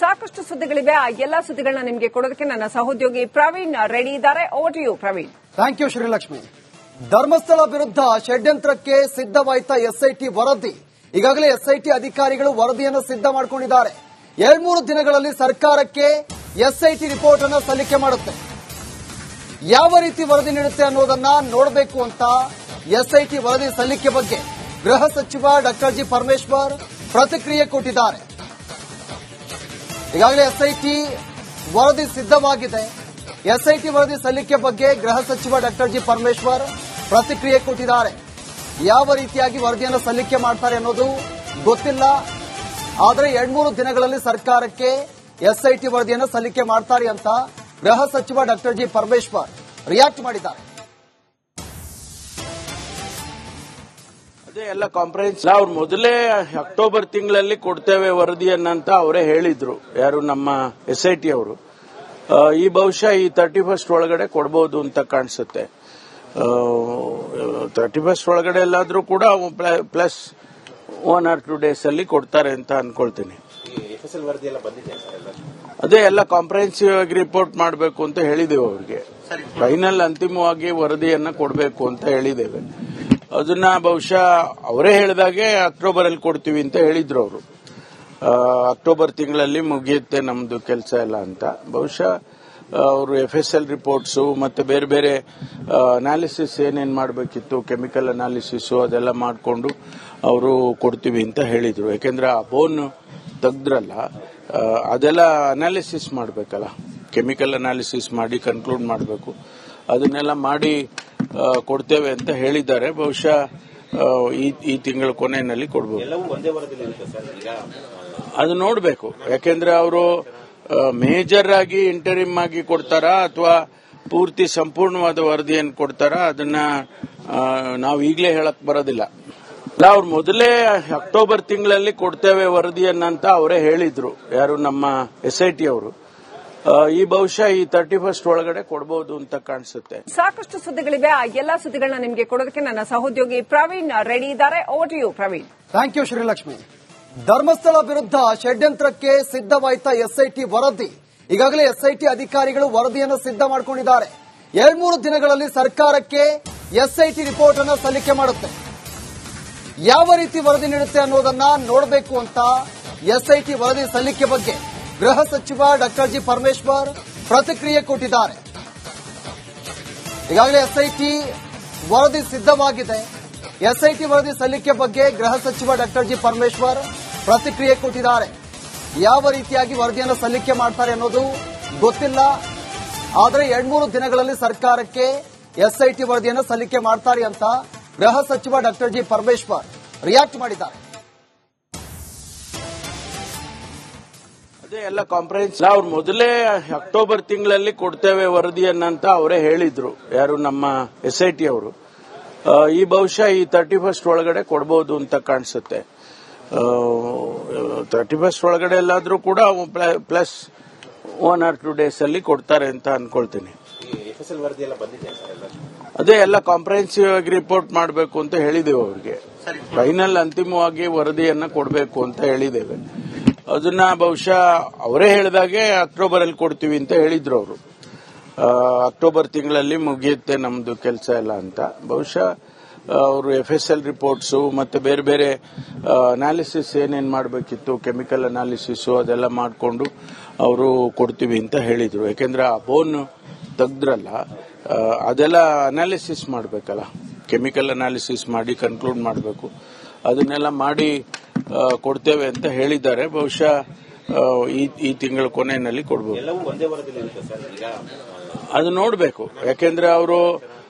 ಸಾಕಷ್ಟು ಸುದ್ದಿಗಳಿವೆ. ಆ ಎಲ್ಲಾ ಸುದ್ದಿಗಳನ್ನ ನಿಮಗೆ ಕೊಡೋದಕ್ಕೆ ನನ್ನ ಸಹೋದ್ಯೋಗಿ ಪ್ರವೀಣ್ ರೆಡಿ ಇದ್ದಾರೆ. Over to you Praveen. Thank you Srilakshmi. Dharmasthala ವಿರುದ್ಧ ಷಡ್ಯಂತ್ರಕ್ಕೆ ಸಿದ್ಧವಾಯ್ತ ಎಸ್ಐಟಿ ವರದಿ. ಈಗಾಗಲೇ ಎಸ್ಐಟಿ ಅಧಿಕಾರಿಗಳು ವರದಿಯನ್ನು ಸಿದ್ಧ ಮಾಡಿಕೊಂಡಿದ್ದಾರೆ. 2-3 ದಿನಗಳಲ್ಲಿ ಸರ್ಕಾರಕ್ಕೆ ಎಸ್ಐಟಿ ರಿಪೋರ್ಟ್ ಅನ್ನು ಸಲ್ಲಿಕೆ ಮಾಡುತ್ತೆ. ಯಾವ ರೀತಿ ವರದಿ ನೀಡುತ್ತೆ ಅನ್ನೋದನ್ನ ನೋಡಬೇಕು ಅಂತ ಎಸ್ಐಟಿ ವರದಿ ಸಲ್ಲಿಕೆ ಬಗ್ಗೆ ಗೃಹ ಸಚಿವ ಡಾಕ್ಟರ್ ಜಿ ಪರಮೇಶ್ವರ್ ಪ್ರತಿಕ್ರಿಯೆ ಕೊಟ್ಟಿದ್ದಾರೆ. ಈಗಾಗಲೇ ಎಸ್ಐಟಿ ವರದಿ ಸಿದ್ಧವಾಗಿದೆ. ಎಸ್ಐಟಿ ವರದಿ ಸಲ್ಲಿಕೆ ಬಗ್ಗೆ ಗೃಹ ಸಚಿವ ಡಾಕ್ಟರ್ ಜಿ ಪರಮೇಶ್ವರ್ ಪ್ರತಿಕ್ರಿಯೆ ಕೊಟ್ಟಿದ್ದಾರೆ. ಯಾವ ರೀತಿಯಾಗಿ ವರದಿಯನ್ನು ಸಲ್ಲಿಕೆ ಮಾಡ್ತಾರೆ ಅನ್ನೋದು ಗೊತ್ತಿಲ್ಲ. ಆದರೆ 2-3 ದಿನಗಳಲ್ಲಿ ಸರ್ಕಾರಕ್ಕೆ ಎಸ್ಐಟಿ ವರದಿಯನ್ನು ಸಲ್ಲಿಕೆ ಮಾಡ್ತಾರೆ ಅಂತ ಗೃಹ ಸಚಿವ ಡಾಕ್ಟರ್ ಜಿ ಪರಮೇಶ್ವರ್ ರಿಯಾಕ್ಟ್ ಮಾಡಿದ್ದಾರೆ. ಅದೇ ಎಲ್ಲ ಕಾಂಪ್ರಹೆನ್ಸ್ ಅವ್ರು ಮೊದಲೇ ಅಕ್ಟೋಬರ್ ತಿಂಗಳಲ್ಲಿ ಕೊಡ್ತೇವೆ ವರದಿಯನ್ನಂತ ಅವರೇ ಹೇಳಿದ್ರು. ಯಾರು ನಮ್ಮ ಎಸ್ಐಟಿ ಅವರು. ಈ ಬಹುಶಃ ಈ 31st ಒಳಗಡೆ ಕೊಡಬಹುದು ಅಂತ ಕಾಣಿಸುತ್ತೆ. 31st ಒಳಗಡೆ ಎಲ್ಲಾದ್ರೂ ಕೂಡ ಪ್ಲಸ್ 1 or 2 days ಅಲ್ಲಿ ಕೊಡ್ತಾರೆ ಅಂತ ಅನ್ಕೊಳ್ತೀನಿ. ಅದೇ ಎಲ್ಲ ಕಾಂಪ್ರಹೆನ್ಸಿವ್ ಆಗಿ ರಿಪೋರ್ಟ್ ಮಾಡಬೇಕು ಅಂತ ಹೇಳಿದ್ದೇವೆ ಅವರಿಗೆ. ಫೈನಲ್ ಅಂತಿಮವಾಗಿ ವರದಿಯನ್ನ ಕೊಡಬೇಕು ಅಂತ ಹೇಳಿದ್ದೇವೆ. ಅದನ್ನ ಬಹುಶಃ ಅವರೇ ಹೇಳಿದಾಗೆ ಅಕ್ಟೋಬರ್ ಅಲ್ಲಿ ಕೊಡ್ತೀವಿ ಅಂತ ಹೇಳಿದ್ರು ಅವರು. ಅಕ್ಟೋಬರ್ ತಿಂಗಳಲ್ಲಿ ಮುಗಿಯುತ್ತೆ ನಮ್ದು ಕೆಲಸ ಎಲ್ಲ ಅಂತ. ಬಹುಶಃ ಅವರು FSL ರಿಪೋರ್ಟ್ಸ್ ಮತ್ತೆ ಬೇರೆ ಬೇರೆ ಅನಾಲಿಸಿಸ್ ಏನೇನ್ ಮಾಡಬೇಕಿತ್ತು, ಕೆಮಿಕಲ್ ಅನಾಲಿಸಿಸ್ ಅದೆಲ್ಲ ಮಾಡಿಕೊಂಡು ಅವರು ಕೊಡ್ತೀವಿ ಅಂತ ಹೇಳಿದ್ರು. ಯಾಕೆಂದ್ರೆ ಆ ಬೋನ್ ತೆಗ್ದ್ರಲ್ಲ, ಅದೆಲ್ಲ ಅನಾಲಿಸಿಸ್ ಮಾಡಬೇಕಲ್ಲ, ಕೆಮಿಕಲ್ ಅನಾಲಿಸಿಸ್ ಮಾಡಿ ಕನ್ಕ್ಲೂಡ್ ಮಾಡಬೇಕು. ಅದನ್ನೆಲ್ಲ ಮಾಡಿ ಕೊಡ್ತೇವೆ ಅಂತ ಹೇಳಿದ್ದಾರೆ. ಬಹುಶಃ ಈ ತಿಂಗಳ ಕೊನೆಯಲ್ಲಿ ಕೊಡಬಹುದು. ಅದು ನೋಡಬೇಕು. ಯಾಕೆಂದ್ರೆ ಅವರು ಮೇಜರ್ ಆಗಿ ಇಂಟರಿಮ್ ಆಗಿ ಕೊಡ್ತಾರಾ ಅಥವಾ ಪೂರ್ತಿ ಸಂಪೂರ್ಣವಾದ ವರದಿಯನ್ನು ಕೊಡ್ತಾರಾ ಅದನ್ನ ನಾವು ಈಗಲೇ ಹೇಳಕ್ ಬರೋದಿಲ್ಲ. ಅವ್ರು ಮೊದಲೇ ಅಕ್ಟೋಬರ್ ತಿಂಗಳಲ್ಲಿ ಕೊಡ್ತೇವೆ ವರದಿಯನ್ನಂತ ಅವರೇ ಹೇಳಿದ್ರು. ಯಾರು ನಮ್ಮ ಎಸ್ಐಟಿ ಅವರು. ಈ ಬಹುಶಃ ಈ 31st ಒಳಗಡೆ ಕೊಡಬಹುದು ಅಂತ ಕಾಣಿಸುತ್ತೆ. ಸಾಕಷ್ಟು ಸುದ್ದಿಗಳಿವೆ. ಆ ಎಲ್ಲಾ ಸುದ್ದಿಗಳನ್ನ ನಿಮಗೆ ಕೊಡೋದಕ್ಕೆ ನನ್ನ ಸಹೋದ್ಯೋಗಿ ಪ್ರವೀಣ್ ರೆಡಿ ಇದ್ದಾರೆ. Over to you Praveen. Thank you Srilakshmi. Dharmasthala ವಿರುದ್ಧ ಷಡ್ಯಂತ್ರಕ್ಕೆ ಸಿದ್ಧವಾಯ್ತ ಎಸ್ಐಟಿ ವರದಿ. ಈಗಾಗಲೇ ಎಸ್ಐಟಿ ಅಧಿಕಾರಿಗಳು ವರದಿಯನ್ನು ಸಿದ್ಧ ಮಾಡಿಕೊಂಡಿದ್ದಾರೆ. 2-3 ದಿನಗಳಲ್ಲಿ ಸರ್ಕಾರಕ್ಕೆ ಎಸ್ಐಟಿ ರಿಪೋರ್ಟ್ ಅನ್ನು ಸಲ್ಲಿಕೆ ಮಾಡುತ್ತೆ. ಯಾವ ರೀತಿ ವರದಿ ನೀಡುತ್ತೆ ಅನ್ನೋದನ್ನ ನೋಡಬೇಕು ಅಂತ ಎಸ್ಐಟಿ ವರದಿ ಸಲ್ಲಿಕೆ ಬಗ್ಗೆ ಗೃಹ ಸಚಿವ ಡಾಕ್ಟರ್ ಜಿ ಪರಮೇಶ್ವರ್ ಪ್ರತಿಕ್ರಿಯೆ ಕೊಟ್ಟಿದ್ದಾರೆ. ಈಗಾಗಲೇ ಎಸ್ಐಟಿ ವರದಿ ಸಿದ್ಧವಾಗಿದೆ. ಎಸ್ಐಟಿ ವರದಿ ಸಲ್ಲಿಕೆ ಬಗ್ಗೆ ಗೃಹ ಸಚಿವ ಡಾಕ್ಟರ್ ಜಿ ಪರಮೇಶ್ವರ್ ಪ್ರತಿಕ್ರಿಯೆ ಕೊಟ್ಟಿದ್ದಾರೆ. ಯಾವ ರೀತಿಯಾಗಿ ವರದಿಯನ್ನು ಸಲ್ಲಿಕೆ ಮಾಡ್ತಾರೆ ಅನ್ನೋದು ಗೊತ್ತಿಲ್ಲ. ಆದರೆ 2-3 ದಿನಗಳಲ್ಲಿ ಸರ್ಕಾರಕ್ಕೆ ಎಸ್ಐಟಿ ವರದಿಯನ್ನು ಸಲ್ಲಿಕೆ ಮಾಡ್ತಾರೆ ಅಂತ ಗೃಹ ಸಚಿವ ಡಾಕ್ಟರ್ ಜಿ ಪರಮೇಶ್ವರ್ ರಿಯಾಕ್ಟ್ ಮಾಡಿದ್ದಾರೆ. ಅದೇ ಎಲ್ಲ ಕಾಂಪ್ರಹೆನ್ಸ್ ಅವ್ರು ಮೊದಲೇ ಅಕ್ಟೋಬರ್ ತಿಂಗಳಲ್ಲಿ ಕೊಡ್ತೇವೆ ವರದಿಯನ್ನಂತ ಅವರೇ ಹೇಳಿದ್ರು. ಯಾರು ನಮ್ಮ ಎಸ್ಐಟಿ ಅವರು. ಈ ಬಹುಶಃ ಈ 31st ಒಳಗಡೆ ಕೊಡಬಹುದು ಅಂತ ಕಾಣಿಸುತ್ತೆ. 31st ಒಳಗಡೆ ಎಲ್ಲಾದ್ರೂ ಕೂಡ ಪ್ಲಸ್ 1 or 2 days ಅಲ್ಲಿ ಕೊಡ್ತಾರೆ ಅಂತ ಅನ್ಕೊಳ್ತೀನಿ. ಅದೇ ಎಲ್ಲ ಕಾಂಪ್ರಹೆನ್ಸಿವ್ ಆಗಿ ರಿಪೋರ್ಟ್ ಮಾಡಬೇಕು ಅಂತ ಹೇಳಿದ್ದೇವೆ ಅವರಿಗೆ. ಫೈನಲ್ ಅಂತಿಮವಾಗಿ ವರದಿಯನ್ನ ಕೊಡಬೇಕು ಅಂತ ಹೇಳಿದ್ದೇವೆ. ಅದನ್ನ ಬಹುಶಃ ಅವರೇ ಹೇಳಿದಾಗೆ ಅಕ್ಟೋಬರ್ ಅಲ್ಲಿ ಕೊಡ್ತೀವಿ ಅಂತ ಹೇಳಿದ್ರು ಅವರು. ಅಕ್ಟೋಬರ್ ತಿಂಗಳಲ್ಲಿ ಮುಗಿಯುತ್ತೆ ನಮ್ದು ಕೆಲಸ ಎಲ್ಲ ಅಂತ. ಬಹುಶಃ ಅವರು FSL ರಿಪೋರ್ಟ್ಸ್ ಮತ್ತೆ ಬೇರೆ ಬೇರೆ ಅನಾಲಿಸಿಸ್ ಏನೇನ್ ಮಾಡಬೇಕಿತ್ತು, ಕೆಮಿಕಲ್ ಅನಾಲಿಸಿಸ್ ಅದೆಲ್ಲ ಮಾಡಿಕೊಂಡು ಅವರು ಕೊಡ್ತೀವಿ ಅಂತ ಹೇಳಿದ್ರು. ಯಾಕೆಂದ್ರೆ ಆ ಬೋನ್ ತೆಗ್ದ್ರಲ್ಲ, ಅದೆಲ್ಲ ಅನಾಲಿಸಿಸ್ ಮಾಡಬೇಕಲ್ಲ, ಕೆಮಿಕಲ್ ಅನಾಲಿಸಿಸ್ ಮಾಡಿ ಕನ್ಕ್ಲೂಡ್ ಮಾಡಬೇಕು. ಅದನ್ನೆಲ್ಲ ಮಾಡಿ ಕೊಡ್ತೇವೆ ಅಂತ ಹೇಳಿದ್ದಾರೆ. ಬಹುಶಃ ಈ ತಿಂಗಳ ಕೊನೆಯಲ್ಲಿ ಕೊಡಬಹುದು. ಅದು ನೋಡಬೇಕು. ಯಾಕೆಂದ್ರೆ ಅವರು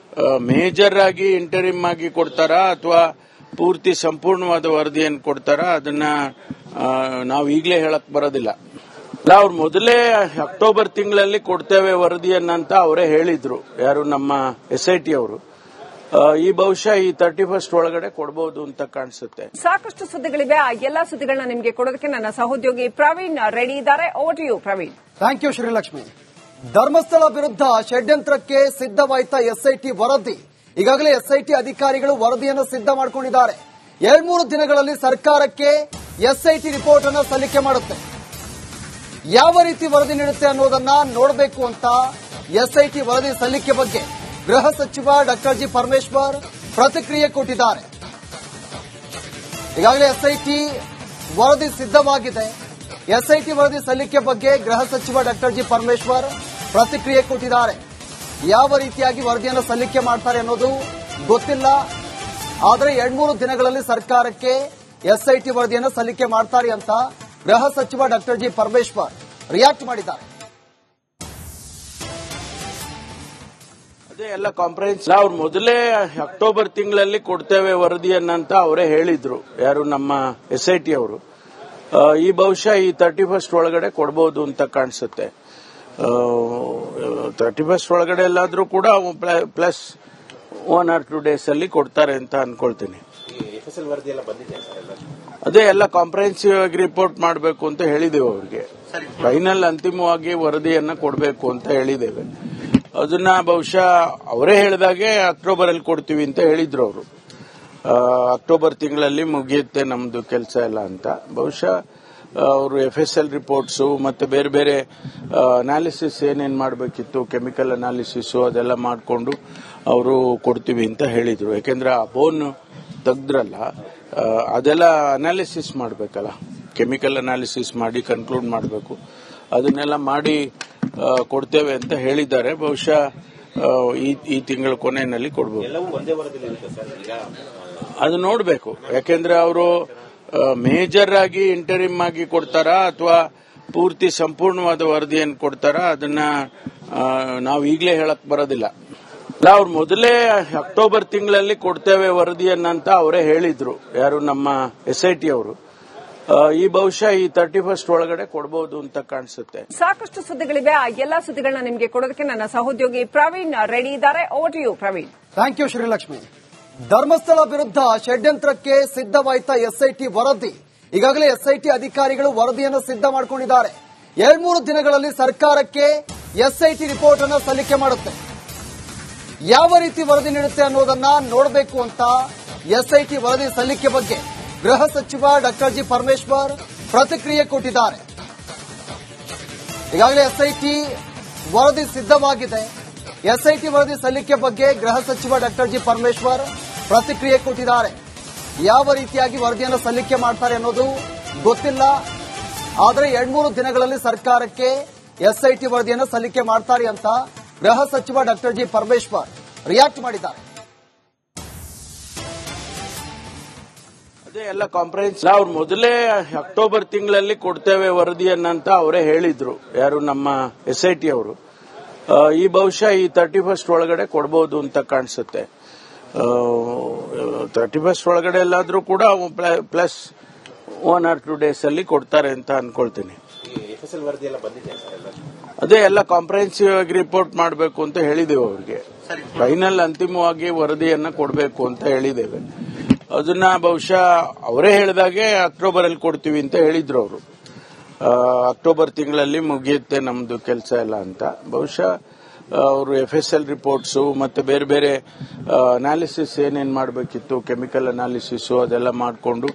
ಮೇಜರ್ ಆಗಿ ಇಂಟರಿಮ್ ಆಗಿ ಕೊಡ್ತಾರಾ ಅಥವಾ ಪೂರ್ತಿ ಸಂಪೂರ್ಣವಾದ ವರದಿಯನ್ನು ಕೊಡ್ತಾರಾ ಅದನ್ನ ನಾವು ಈಗಲೇ ಹೇಳಕ್ ಬರೋದಿಲ್ಲ. ಅವ್ರು ಮೊದಲೇ ಅಕ್ಟೋಬರ್ ತಿಂಗಳಲ್ಲಿ ಕೊಡ್ತೇವೆ ವರದಿಯನ್ನಂತ ಅವರೇ ಹೇಳಿದ್ರು. ಯಾರು ನಮ್ಮ ಎಸ್ಐಟಿ ಅವರು. ಈ ಬಹುಶಃ ಈ 31st ಒಳಗಡೆ ಕೊಡಬಹುದು ಅಂತ ಕಾಣಿಸುತ್ತೆ. ಸಾಕಷ್ಟು ಸುದ್ದಿಗಳಿವೆ. ಆ ಎಲ್ಲಾ ಸುದ್ದಿಗಳನ್ನ ನಿಮಗೆ ಕೊಡೋದಕ್ಕೆ ನನ್ನ ಸಹೋದ್ಯೋಗಿ ಪ್ರವೀಣ್ ರೆಡಿ ಇದ್ದಾರೆ. Over to you Praveen. Thank you Srilakshmi. Dharmasthala ವಿರುದ್ಧ ಷಡ್ಯಂತ್ರಕ್ಕೆ ಸಿದ್ಧವಾಯ್ತ ಎಸ್ಐಟಿ ವರದಿ. ಈಗಾಗಲೇ ಎಸ್ಐಟಿ ಅಧಿಕಾರಿಗಳು ವರದಿಯನ್ನು ಸಿದ್ಧ ಮಾಡಿಕೊಂಡಿದ್ದಾರೆ. 2-3 ದಿನಗಳಲ್ಲಿ ಸರ್ಕಾರಕ್ಕೆ ಎಸ್ಐಟಿ ರಿಪೋರ್ಟ್ ಅನ್ನು ಸಲ್ಲಿಕೆ ಮಾಡುತ್ತೆ. ಯಾವ ರೀತಿ ವರದಿ ನೀಡುತ್ತೆ ಅನ್ನೋದನ್ನ ನೋಡಬೇಕು ಅಂತ ಎಸ್ಐಟಿ ವರದಿ ಸಲ್ಲಿಕೆ ಬಗ್ಗೆ ಗೃಹ ಸಚಿವ ಡಾಕ್ಟರ್ ಜಿ ಪರಮೇಶ್ವರ್ ಪ್ರತಿಕ್ರಿಯೆ ಕೊಟ್ಟಿದ್ದಾರೆ. ಈಗಾಗಲೇ ಎಸ್ಐಟಿ ವರದಿ ಸಿದ್ಧವಾಗಿದೆ. ಎಸ್ಐಟಿ ವರದಿ ಸಲ್ಲಿಕೆ ಬಗ್ಗೆ ಗೃಹ ಸಚಿವ ಡಾಕ್ಟರ್ ಜಿ ಪರಮೇಶ್ವರ್ ಪ್ರತಿಕ್ರಿಯೆ ಕೊಟ್ಟಿದ್ದಾರೆ. ಯಾವ ರೀತಿಯಾಗಿ ವರದಿಯನ್ನು ಸಲ್ಲಿಕೆ ಮಾಡ್ತಾರೆ ಅನ್ನೋದು ಗೊತ್ತಿಲ್ಲ. ಆದರೆ 2-3 ದಿನಗಳಲ್ಲಿ ಸರ್ಕಾರಕ್ಕೆ ಎಸ್ಐಟಿ ವರದಿಯನ್ನು ಸಲ್ಲಿಕೆ ಮಾಡ್ತಾರೆ ಅಂತ ಗೃಹ ಸಚಿವ ಡಾಕ್ಟರ್ ಜಿ ಪರಮೇಶ್ವರ್ ರಿಯಾಕ್ಟ್ ಮಾಡಿದ್ದಾರೆ. ಅದೇ ಎಲ್ಲ ಕಾಂಪ್ರಹೆನ್ಸ್ ಅವ್ರು ಮೊದಲೇ ಅಕ್ಟೋಬರ್ ತಿಂಗಳಲ್ಲಿ ಕೊಡ್ತೇವೆ ವರದಿಯನ್ನಂತ ಅವರೇ ಹೇಳಿದ್ರು. ಯಾರು ನಮ್ಮ ಎಸ್ಐಟಿ ಅವರು. ಈ ಬಹುಶಃ ಈ 31st ಒಳಗಡೆ ಕೊಡಬಹುದು ಅಂತ ಕಾಣಿಸುತ್ತೆ. 31st ಒಳಗಡೆ ಎಲ್ಲಾದ್ರೂ ಕೂಡ ಪ್ಲಸ್ 1 or 2 days ಅಲ್ಲಿ ಕೊಡ್ತಾರೆ ಅಂತ ಅನ್ಕೊಳ್ತೀನಿ. ಅದೇ ಎಲ್ಲ ಕಾಂಪ್ರಹೆನ್ಸಿವ್ ಆಗಿ ರಿಪೋರ್ಟ್ ಮಾಡಬೇಕು ಅಂತ ಹೇಳಿದ್ದೇವೆ ಅವರಿಗೆ. ಫೈನಲ್ ಅಂತಿಮವಾಗಿ ವರದಿಯನ್ನ ಕೊಡಬೇಕು ಅಂತ ಹೇಳಿದ್ದೇವೆ. ಅದನ್ನ ಬಹುಶಃ ಅವರೇ ಹೇಳಿದಾಗೆ ಅಕ್ಟೋಬರ್ ಅಲ್ಲಿ ಕೊಡ್ತೀವಿ ಅಂತ ಹೇಳಿದ್ರು ಅವರು. ಅಕ್ಟೋಬರ್ ತಿಂಗಳಲ್ಲಿ ಮುಗಿಯುತ್ತೆ ನಮ್ದು ಕೆಲಸ ಎಲ್ಲ ಅಂತ. ಬಹುಶಃ ಅವರು FSL ರಿಪೋರ್ಟ್ಸ್ ಮತ್ತೆ ಬೇರೆ ಬೇರೆ ಅನಾಲಿಸಿಸ್ ಏನೇನ್ ಮಾಡಬೇಕಿತ್ತು, ಕೆಮಿಕಲ್ ಅನಾಲಿಸಿಸ್ ಅದೆಲ್ಲ ಮಾಡಿಕೊಂಡು ಅವರು ಕೊಡ್ತೀವಿ ಅಂತ ಹೇಳಿದ್ರು. ಯಾಕೆಂದ್ರೆ ಆ ಬೋನ್ ತೆಗ್ದ್ರಲ್ಲ, ಅದೆಲ್ಲ ಅನಾಲಿಸಿಸ್ ಮಾಡಬೇಕಲ್ಲ, ಕೆಮಿಕಲ್ ಅನಾಲಿಸಿಸ್ ಮಾಡಿ ಕನ್ಕ್ಲೂಡ್ ಮಾಡಬೇಕು. ಅದನ್ನೆಲ್ಲ ಮಾಡಿ ಕೊಡ್ತೇವೆ ಅಂತ ಹೇಳಿದ್ದಾರೆ. ಬಹುಶಃ ಈ ತಿಂಗಳ ಕೊನೆಯಲ್ಲಿ ಕೊಡಬಹುದು. ಅದು ನೋಡಬೇಕು. ಯಾಕೆಂದ್ರೆ ಅವರು ಮೇಜರ್ ಆಗಿ ಇಂಟರಿಮ್ ಆಗಿ ಕೊಡ್ತಾರಾ ಅಥವಾ ಪೂರ್ತಿ ಸಂಪೂರ್ಣವಾದ ವರದಿಯನ್ನು ಕೊಡ್ತಾರಾ, ಅದನ್ನ ನಾವು ಈಗಲೇ ಹೇಳಕ್ ಬರೋದಿಲ್ಲ. ಅವ್ರು ಮೊದಲೇ ಅಕ್ಟೋಬರ್ ತಿಂಗಳಲ್ಲಿ ಕೊಡ್ತೇವೆ ವರದಿಯನ್ನಂತ ಅವರೇ ಹೇಳಿದ್ರು. ಯಾರು ನಮ್ಮ ಎಸ್ಐಟಿ ಅವರು. ಈ ಬಹುಶಃ ಈ 31st ಒಳಗಡೆ ಕೊಡಬಹುದು ಅಂತ ಕಾಣಿಸುತ್ತೆ. ಸಾಕಷ್ಟು ಸುದ್ದಿಗಳಿವೆ. ಆ ಎಲ್ಲಾ ಸುದ್ದಿಗಳನ್ನ ನಿಮಗೆ ಕೊಡೋದಕ್ಕೆ ನನ್ನ ಸಹೋದ್ಯೋಗಿ ಪ್ರವೀಣ್ ರೆಡಿ ಇದ್ದಾರೆ. Over to you Praveen. Thank you Srilakshmi. Dharmasthala ವಿರುದ್ಧ ಷಡ್ಯಂತ್ರಕ್ಕೆ ಸಿದ್ಧವಾಯ್ತ ಎಸ್ಐಟಿ ವರದಿ. ಈಗಾಗಲೇ ಎಸ್ಐಟಿ ಅಧಿಕಾರಿಗಳು ವರದಿಯನ್ನು ಸಿದ್ಧ ಮಾಡಿಕೊಂಡಿದ್ದಾರೆ. 2-3 ದಿನಗಳಲ್ಲಿ ಸರ್ಕಾರಕ್ಕೆ ಎಸ್ಐಟಿ ರಿಪೋರ್ಟ್ ಅನ್ನು ಸಲ್ಲಿಕೆ ಮಾಡುತ್ತೆ. ಯಾವ ರೀತಿ ವರದಿ ನೀಡುತ್ತೆ ಅನ್ನೋದನ್ನ ನೋಡಬೇಕು ಅಂತ ಎಸ್ಐಟಿ ವರದಿ ಸಲ್ಲಿಕೆ ಬಗ್ಗೆ ಗೃಹ ಸಚಿವ ಡಾಕ್ಟರ್ ಜಿ ಪರಮೇಶ್ವರ್ ಪ್ರತಿಕ್ರಿಯೆ ಕೊಟ್ಟಿದ್ದಾರೆ. ಈಗಾಗಲೇ ಎಸ್ಐಟಿ ವರದಿ ಸಿದ್ಧವಾಗಿದೆ. ಎಸ್ಐಟಿ ವರದಿ ಸಲ್ಲಿಕೆ ಬಗ್ಗೆ ಗೃಹ ಸಚಿವ ಡಾಕ್ಟರ್ ಜಿ ಪರಮೇಶ್ವರ್ ಪ್ರತಿಕ್ರಿಯೆ ಕೊಟ್ಟಿದ್ದಾರೆ. ಯಾವ ರೀತಿಯಾಗಿ ವರದಿಯನ್ನು ಸಲ್ಲಿಕೆ ಮಾಡ್ತಾರೆ ಅನ್ನೋದು ಗೊತ್ತಿಲ್ಲ. ಆದರೆ 2-3 ದಿನಗಳಲ್ಲಿ ಸರ್ಕಾರಕ್ಕೆ ಎಸ್ಐಟಿ ವರದಿಯನ್ನು ಸಲ್ಲಿಕೆ ಮಾಡ್ತಾರೆ ಅಂತ ಗೃಹ ಸಚಿವ ಡಾಕ್ಟರ್ ಜಿ ಪರಮೇಶ್ವರ್ ರಿಯಾಕ್ಟ್ ಮಾಡಿದ್ದಾರೆ. ಅದೇ ಎಲ್ಲ ಕಾಂಪ್ರಹೆನ್ಸ್ ಅವ್ರು ಮೊದಲೇ ಅಕ್ಟೋಬರ್ ತಿಂಗಳಲ್ಲಿ ಕೊಡ್ತೇವೆ ವರದಿಯನ್ನಂತ ಅವರೇ ಹೇಳಿದ್ರು. ಯಾರು ನಮ್ಮ ಎಸ್ಐಟಿ ಅವರು. ಈ ಬಹುಶಃ ಈ 31st ಒಳಗಡೆ ಕೊಡಬಹುದು ಅಂತ ಕಾಣಿಸುತ್ತೆ. 31st ಒಳಗಡೆ ಎಲ್ಲಾದ್ರೂ ಕೂಡ ಪ್ಲಸ್ 1 or 2 days ಅಲ್ಲಿ ಕೊಡ್ತಾರೆ ಅಂತ ಅನ್ಕೊಳ್ತೀನಿ. ಅದೇ ಎಲ್ಲ ಕಾಂಪ್ರಹೆನ್ಸಿವ್ ಆಗಿ ರಿಪೋರ್ಟ್ ಮಾಡಬೇಕು ಅಂತ ಹೇಳಿದ್ದೇವೆ ಅವರಿಗೆ. ಫೈನಲ್ ಅಂತಿಮವಾಗಿ ವರದಿಯನ್ನ ಕೊಡಬೇಕು ಅಂತ ಹೇಳಿದ್ದೇವೆ. ಅದನ್ನ ಬಹುಶಃ ಅವರೇ ಹೇಳಿದಾಗೆ ಅಕ್ಟೋಬರ್ ಅಲ್ಲಿ ಕೊಡ್ತೀವಿ ಅಂತ ಹೇಳಿದ್ರು ಅವರು. ಅಕ್ಟೋಬರ್ ತಿಂಗಳಲ್ಲಿ ಮುಗಿಯುತ್ತೆ ನಮ್ದು ಕೆಲಸ ಎಲ್ಲ ಅಂತ. ಬಹುಶಃ ಅವರು FSL ರಿಪೋರ್ಟ್ಸ್ ಮತ್ತೆ ಬೇರೆ ಬೇರೆ ಅನಾಲಿಸಿಸ್ ಏನೇನ್ ಮಾಡಬೇಕಿತ್ತು, ಕೆಮಿಕಲ್ ಅನಾಲಿಸಿಸ್ ಅದೆಲ್ಲ ಮಾಡಿಕೊಂಡು